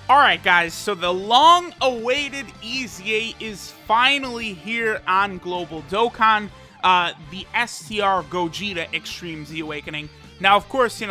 Alright guys, so the long-awaited EZA is finally here on Global Dokkan, the STR Gogeta Extreme Z Awakening. Now, of course,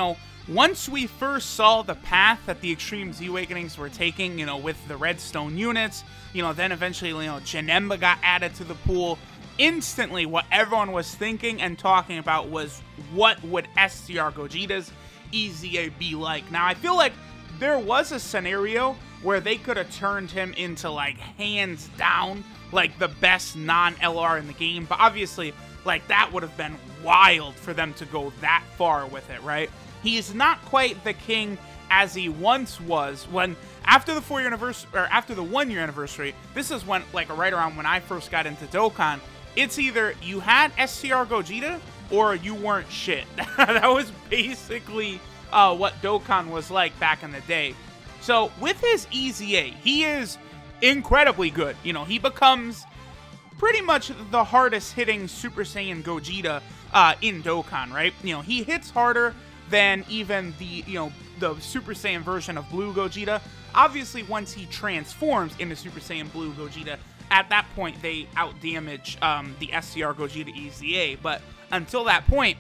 once we first saw the path that the Extreme Z Awakenings were taking, with the Redstone units, then eventually, Janemba got added to the pool, instantly what everyone was thinking and talking about was, what would STR Gogeta's EZA be like? Now, I feel like there was a scenario where they could have turned him into, like, hands down, like, the best non-LR in the game. But obviously, like, that would have been wild for them to go that far with it, right? He is not quite the king as he once was when, after the 4-year anniversary, or after the 1-year anniversary, this is when, like, right around when I first got into Dokkan, it's either you had STR Gogeta or you weren't shit. That was basically what Dokkan was like back in the day. So with his EZA, he is incredibly good. He becomes pretty much the hardest hitting Super Saiyan Gogeta in Dokkan, right? He hits harder than even the Super Saiyan version of Blue Gogeta. Obviously, once he transforms into Super Saiyan Blue Gogeta, at that point they outdamage the STR Gogeta EZA. But until that point,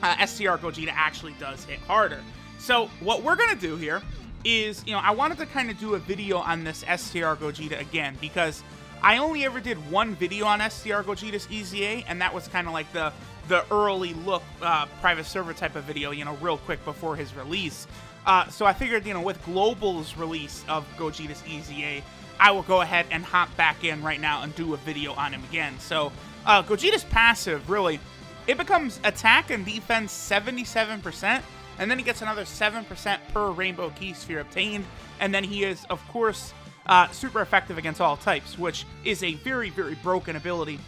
STR Gogeta actually does hit harder. So what we're going to do here is, I wanted to kind of do a video on this STR Gogeta again, because I only ever did one video on STR Gogeta's EZA, and that was kind of like the early look private server type of video, real quick before his release. So I figured, with Global's release of Gogeta's EZA, I will go ahead and hop back in right now and do a video on him again. So Gogeta's passive, really, it becomes attack and defense 77%, and then he gets another 7% per Rainbow Key Sphere obtained, and then he is, of course, super effective against all types, which is a very, very broken ability.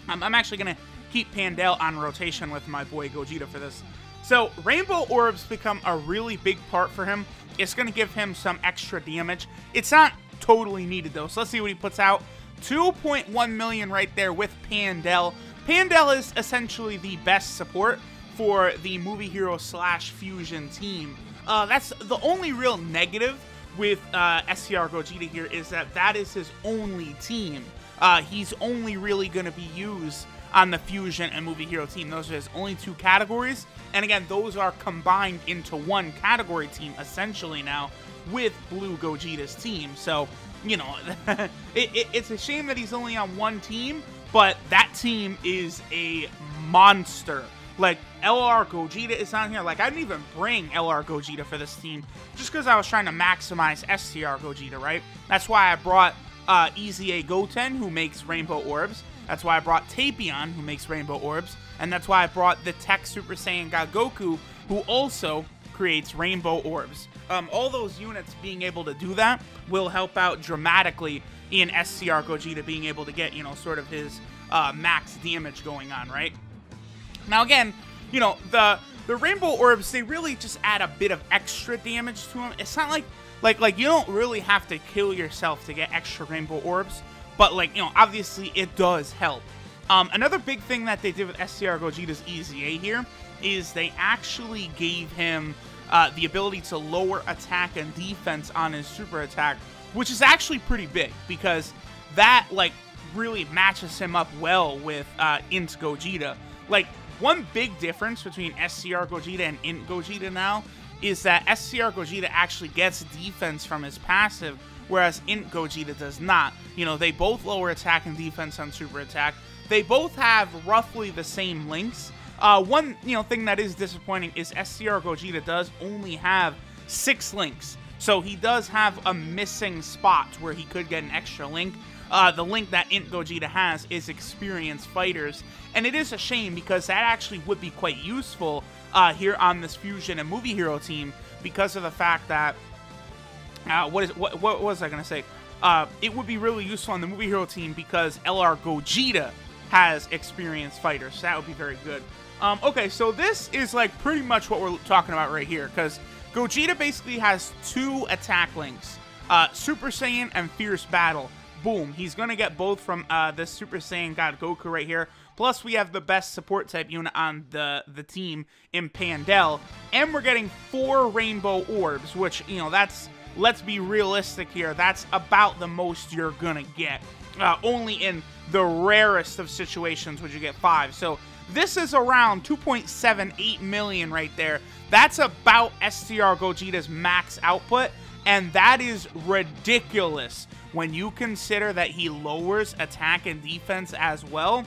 I'm actually going to keep Pandel on rotation with my boy Gogeta for this. So, Rainbow Orbs become a really big part for him. It's going to give him some extra damage. It's not totally needed, though, so let's see what he puts out. 2.1 million right there with Pandel. Pandel is essentially the best support for the Movie Hero / Fusion team. That's the only real negative with STR Gogeta here, is that is his only team. He's only really going to be used on the Fusion and Movie Hero team. Those are his only two categories. And again, those are combined into one category team, essentially now, with Blue Gogeta's team. So, it's a shame that he's only on one team, but that team is a monster. Like, LR Gogeta is on here. Like, I didn't even bring LR Gogeta for this team just because I was trying to maximize STR Gogeta, right? That's why I brought EZA Goten, who makes Rainbow Orbs. That's why I brought Tapion, who makes Rainbow Orbs. And that's why I brought the Tech Super Saiyan God Goku, who also creates Rainbow Orbs. All those units being able to do that will help out dramatically in STR Gogeta being able to get, sort of his max damage going on, right? Now again, the Rainbow Orbs, they really just add a bit of extra damage to him. It's not like you don't really have to kill yourself to get extra Rainbow Orbs, but obviously it does help. Another big thing that they did with STR Gogeta's EZA here is they actually gave him the ability to lower attack and defense on his super attack, which is actually pretty big, because that, really matches him up well with Int Gogeta. One big difference between STR Gogeta and Int Gogeta now is that STR Gogeta actually gets defense from his passive, whereas Int Gogeta does not. They both lower attack and defense on super attack. They both have roughly the same links. One, thing that is disappointing is STR Gogeta does only have 6 links. So he does have a missing spot where he could get an extra link. The link that Int Gogeta has is Experienced Fighters, and it is a shame because that actually would be quite useful here on this Fusion and Movie Hero team, because of the fact that what was I gonna say? It would be really useful on the Movie Hero team because LR Gogeta has Experienced Fighters, so that would be very good. Okay, so this is pretty much what we're talking about right here, because Gogeta basically has 2 attack links, Super Saiyan and Fierce Battle. Boom, he's going to get both from the Super Saiyan God Goku right here. Plus, we have the best support type unit on the team in Pandel. And we're getting 4 Rainbow Orbs, which, that's let's be realistic here. That's about the most you're gonna get. Only in the rarest of situations would you get 5. So this is around 2.78 million right there. That's about STR Gogeta's max output, and that is ridiculous when you consider that he lowers attack and defense as well.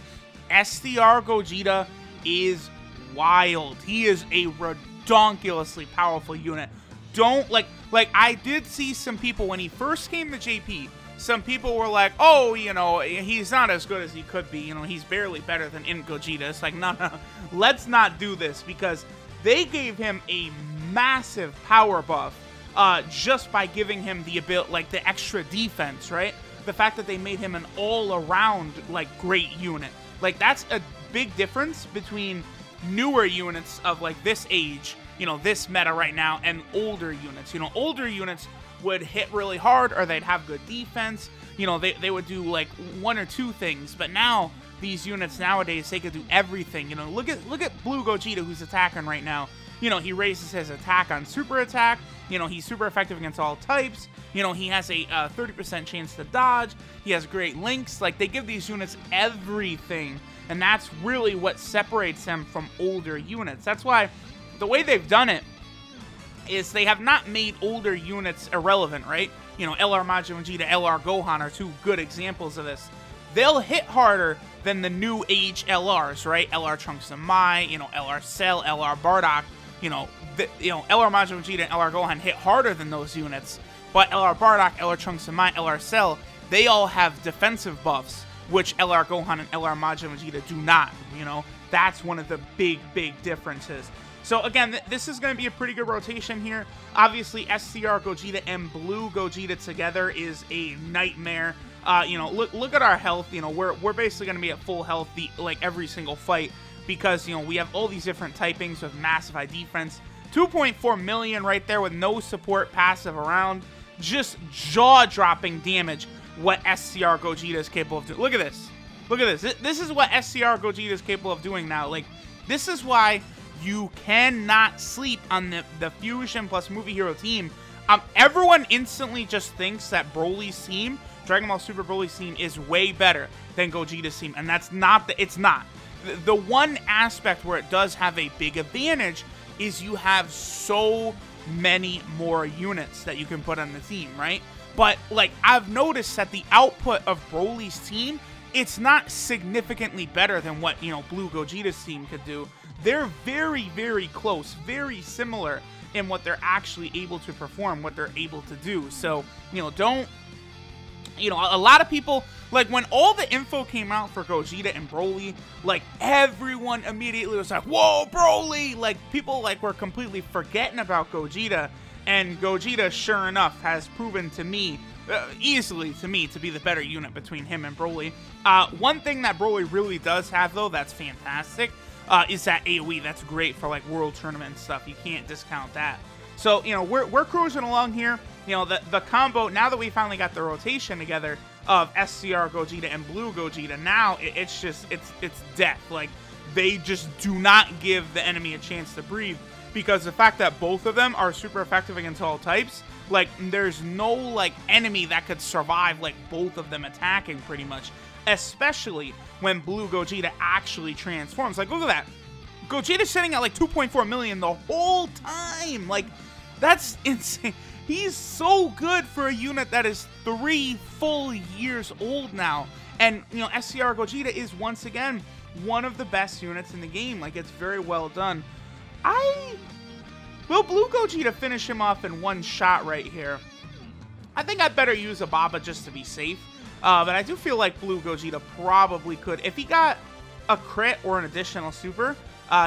STR Gogeta is wild. He is a redonkulously powerful unit. Don't, like I did see some people when he first came to JP, some people were like, oh, you know, he's not as good as he could be. You know, he's barely better than Int Gogeta. It's like, no, let's not do this, because they gave him a massive power buff just by giving him the ability, like the extra defense, right? The fact that they made him an all-around, like, great unit. Like, that's a big difference between newer units of, like, this age, you know, this meta right now, and older units. You know, older units would hit really hard, or they'd have good defense. You know, they would do like 1 or 2 things. But now these units nowadays, they could do everything. You know, look at Blue Gogeta, who's attacking right now. You know, he raises his attack on super attack. You know, he's super effective against all types. You know, he has a 30% chance to dodge. He has great links. Like, they give these units everything, and that's really what separates them from older units. That's why the way they've done it is they have not made older units irrelevant, right? You know, LR Majin Vegeta, LR Gohan are 2 good examples of this. They'll hit harder than the new age LRs, right? LR Trunks and Mai, you know, LR Cell, LR Bardock, you know, LR Majin Vegeta and LR Gohan hit harder than those units. But LR Bardock, LR Trunks and Mai, LR Cell, they all have defensive buffs, which LR Gohan and LR Majin Vegeta do not, you know? That's one of the big differences. So again, this is going to be a pretty good rotation here. Obviously, STR Gogeta and Blue Gogeta together is a nightmare. You know, look at our health. You know, we're basically going to be at full health like every single fight, because, you know, we have all these different typings with massive high defense. 2.4 million right there with no support passive around. Just jaw-dropping damage what STR Gogeta is capable of doing. Look at this. Look at this. This is what STR Gogeta is capable of doing now. Like, this is why you cannot sleep on the Fusion plus Movie Hero team. Everyone instantly just thinks that Broly's team, Dragon Ball Super Broly's team, is way better than Gogeta's team, and that's not it's not. The one aspect where it does have a big advantage is you have so many more units that you can put on the team, right? But, like, I've noticed that the output of Broly's team, it's not significantly better than what, you know, Blue Gogeta's team could do. They're very close, very similar in what they're actually able to perform, what they're able to do. So, you know, don't, you know, a lot of people, like, when all the info came out for Gogeta and Broly, like, everyone immediately was like, whoa, Broly! Like, people, like, were completely forgetting about Gogeta, and Gogeta, sure enough, has proven to me, easily to me, to be the better unit between him and Broly. One thing that Broly really does have, though, that's fantastic, is that AoE. That's great for, like, world tournament stuff. You can't discount that. So, you know, we're cruising along here. You know, the combo, now that we finally got the rotation together of STR Gogeta and Blue Gogeta, now it's just, it's death. Like, they just do not give the enemy a chance to breathe, because the fact that both of them are super effective against all types, like, there's no, like, enemy that could survive, like, both of them attacking pretty much. Especially when Blue Gogeta actually transforms. Like, look at that. Gogeta's sitting at, like, 2.4 million the whole time. Like, that's insane. He's so good for a unit that is 3 full years old now. And, you know, STR Gogeta is, once again, one of the best units in the game. Like, it's very well done. Will Blue Gogeta finish him off in one shot right here? I think I'd better use a Baba just to be safe. But I do feel like Blue Gogeta probably could. If he got a crit or an additional super,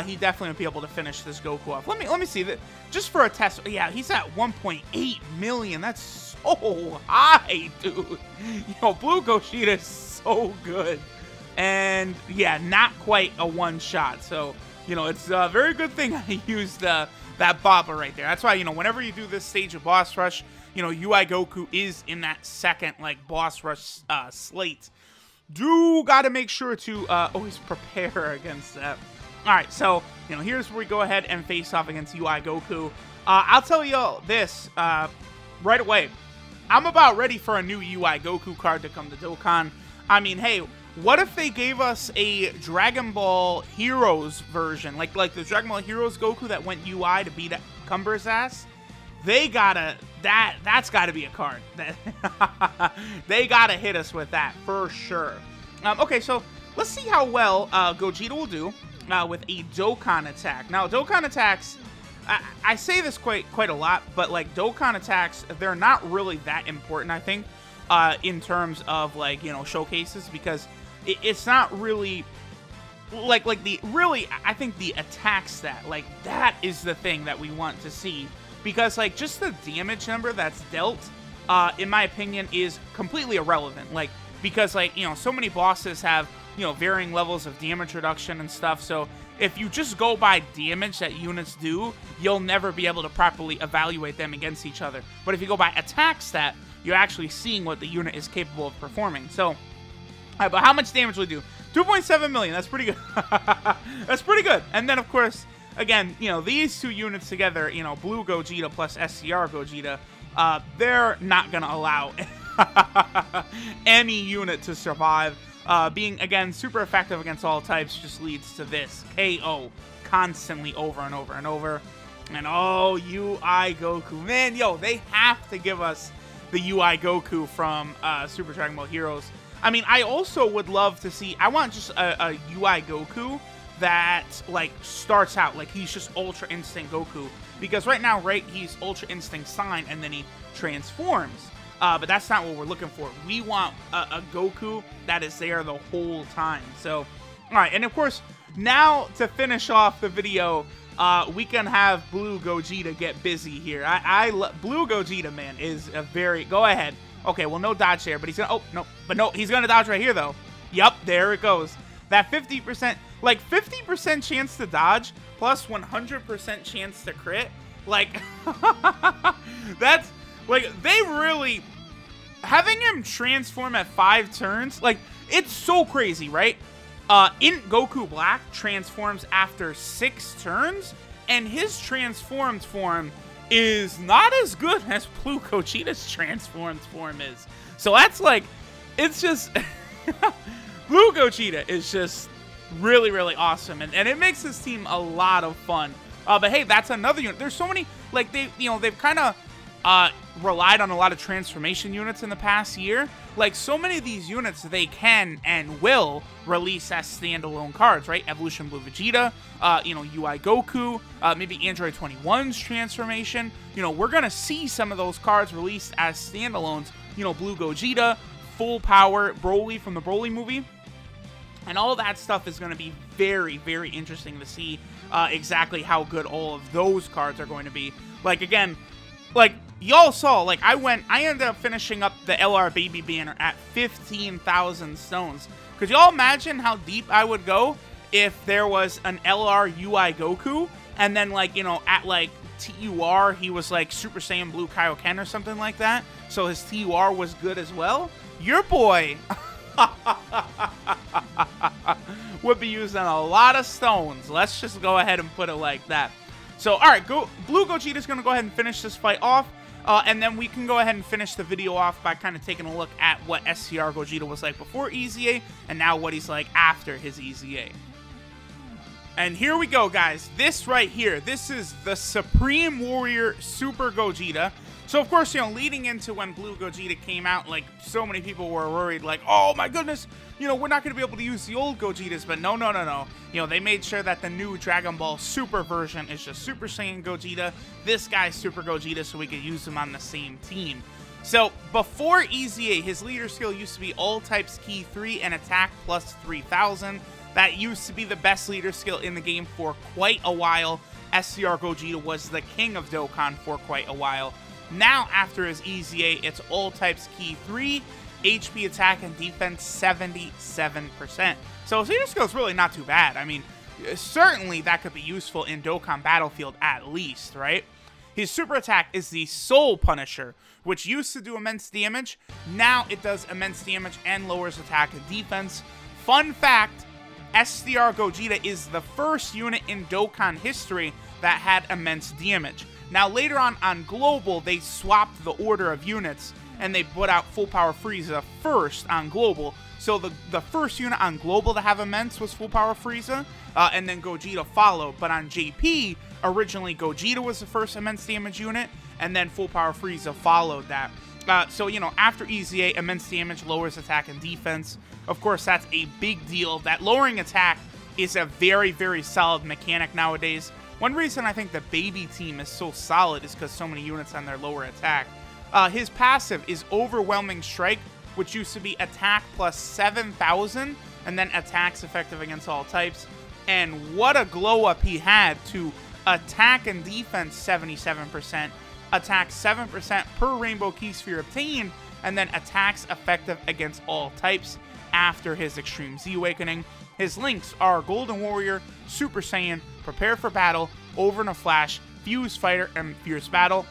he definitely would be able to finish this Goku off. Let me see that just for a test. Yeah, he's at 1.8 million. That's so high, dude. You know, Blue Gogeta is so good. And yeah, not quite a one shot. So, you know, it's a very good thing I used that Baba right there. That's why, you know, whenever you do this stage of Boss Rush, you know, UI Goku is in that second, like, Boss Rush slate. Do gotta make sure to always prepare against that. Alright, so, you know, here's where we go ahead and face off against UI Goku. I'll tell you all this. right away, I'm about ready for a new UI Goku card to come to Dokkan. I mean, hey, what if they gave us a Dragon Ball Heroes version? Like the Dragon Ball Heroes Goku that went UI to beat Cumber's ass? They gotta, that's gotta be a card. They gotta hit us with that, for sure. Okay, so let's see how well Gogeta will do with a Dokkan attack. Now, Dokkan attacks, I say this quite a lot, but like Dokkan attacks, they're not really that important, I think, in terms of like, you know, showcases, because it's not really like I think the attack stat, like that is the thing that we want to see, because like just the damage number that's dealt, in my opinion, is completely irrelevant. Like, because like, you know, so many bosses have, you know, varying levels of damage reduction and stuff, so if you just go by damage that units do, you'll never be able to properly evaluate them against each other. But if you go by attack stat, you're actually seeing what the unit is capable of performing. So, but how much damage will it do? 2.7 million, that's pretty good. That's pretty good. And then, of course, again, you know, these two units together, you know, Blue Gogeta plus SCR Gogeta, they're not going to allow any unit to survive. Being, again, super effective against all types just leads to this KO constantly over and over and over. And oh, UI Goku. Man, yo, they have to give us the UI Goku from Super Dragon Ball Heroes. I mean, I also would love to see, I want just a UI Goku that, like, starts out, like, he's just Ultra Instinct Goku. Because right now, right, he's Ultra Instinct Sign, and then he transforms. But that's not what we're looking for. We want a Goku that is there the whole time. So, alright, and of course, now to finish off the video, we can have Blue Gogeta get busy here. Blue Gogeta, man, is a very... Go ahead. Okay, well, no dodge there, but he's gonna... Oh, no. But no, he's gonna dodge right here, though. Yup, there it goes. That 50%... Like, 50% chance to dodge plus 100% chance to crit. Like, that's... Like, they really... Having him transform at 5 turns, like, it's so crazy, right? In Goku Black transforms after 6 turns, and his transformed form is not as good as Blue Gogeta's transformed form is. So that's like, it's just, Blue Gogeta is just really, really awesome, and it makes this team a lot of fun. But hey, that's another unit. There's so many, like, they've kind of relied on a lot of transformation units in the past year. Like, so many of these units, they can and will release as standalone cards, right? Evolution Blue Vegeta, you know, UI Goku, maybe Android 21's transformation. You know, we're going to see some of those cards released as standalones. You know, Blue Gogeta, Full Power, Broly from the Broly movie. And all that stuff is going to be very, very interesting to see exactly how good all of those cards are going to be. Like, again, like, y'all saw, like, I ended up finishing up the LR Baby banner at 15,000 stones. Could y'all imagine how deep I would go if there was an LR UI Goku, and then, like, you know, at, like, TUR, he was, like, Super Saiyan Blue Kaioken or something like that, so his TUR was good as well? Your boy would be using a lot of stones. Let's just go ahead and put it like that. So, alright, Blue Gogeta's going to go ahead and finish this fight off, and then we can go ahead and finish the video off by kind of taking a look at what SCR Gogeta was like before EZA, and now what he's like after his EZA. And here we go, guys. This right here, this is the Supreme Warrior Super Gogeta. So, of course, you know, leading into when Blue Gogeta came out, like, so many people were worried, like, oh, my goodness, you know, we're not going to be able to use the old Gogetas, but no, no, no, no. You know, they made sure that the new Dragon Ball Super version is just Super Saiyan Gogeta, this guy's Super Gogeta, so we could use them on the same team. So, before EZA, his leader skill used to be All Types Key 3 and Attack plus 3,000. That used to be the best leader skill in the game for quite a while. SCR Gogeta was the king of Dokkan for quite a while. Now, after his EZA, it's All Types Key 3, HP Attack and Defense 77%. So his leader skill is really not too bad. I mean, certainly that could be useful in Dokkan Battlefield at least, right? His Super Attack is the Soul Punisher, which used to do immense damage. Now it does immense damage and lowers attack and defense. Fun fact, SCR Gogeta is the first unit in Dokkan history that had immense damage. Now, later on Global, they swapped the order of units, and they put out Full Power Frieza first on Global. So the first unit on Global to have Immense was Full Power Frieza, and then Gogeta followed. But on JP, originally Gogeta was the first Immense Damage unit, and then Full Power Frieza followed that. So, you know, after EZA, Immense Damage lowers attack and defense. Of course, that's a big deal. That lowering attack is a very, very solid mechanic nowadays. One reason I think the Baby team is so solid is because so many units on their lower attack. His passive is Overwhelming Strike, which used to be attack plus 7,000, and then attacks effective against all types. And what a glow up he had to attack and defense 77%, attack 7% per Rainbow Key Sphere obtained, and then attacks effective against all types after his Extreme Z Awakening. His links are Golden Warrior, Super Saiyan, Prepare for Battle, Over in a Flash, Fuse Fighter, and Fierce Battle.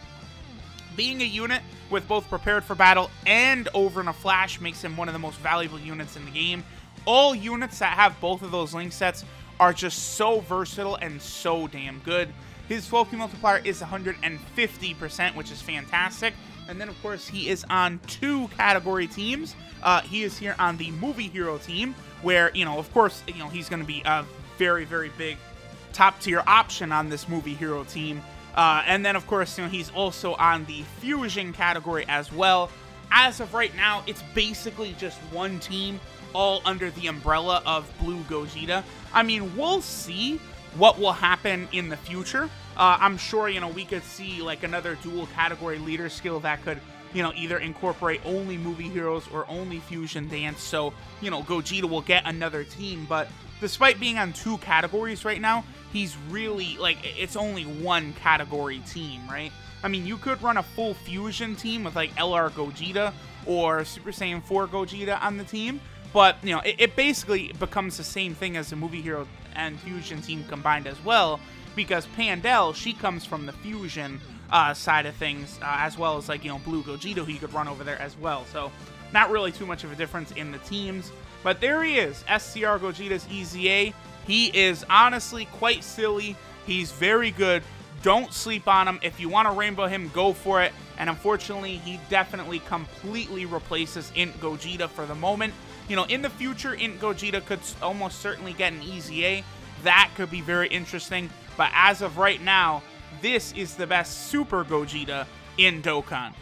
Being a unit with both Prepared for Battle and Over in a Flash makes him one of the most valuable units in the game. All units that have both of those link sets are just so versatile and so damn good. His 12P multiplier is 150%, which is fantastic. And then, of course, he is on 2 category teams. He is here on the Movie Hero team, where, you know, of course, you know, he's going to be a very, very big top-tier option on this Movie Hero team. And then, of course, you know, he's also on the Fusion category as well. As of right now, it's basically just one team, all under the umbrella of Blue Gogeta. I mean, we'll see what will happen in the future. I'm sure, you know, we could see like another dual category leader skill that could, you know, either incorporate only Movie Heroes or only Fusion Dance. So, you know, Gogeta will get another team. But despite being on 2 categories right now, he's really, like, it's only 1 category team, right? I mean, you could run a full Fusion team with, like, LR Gogeta or Super Saiyan 4 Gogeta on the team. But, you know, it basically becomes the same thing as the Movie Hero and Fusion team combined as well. Because Pandel, she comes from the Fusion side of things, as well as, like, you know, Blue Gogeta, who you could run over there as well. So, not really too much of a difference in the teams. But there he is, STR Gogeta's EZA. He is honestly quite silly. He's very good. Don't sleep on him. If you want to rainbow him, go for it. And unfortunately, he definitely completely replaces Int Gogeta for the moment. You know, in the future, Int Gogeta could almost certainly get an EZA. That could be very interesting. But as of right now, this is the best Super Gogeta in Dokkan.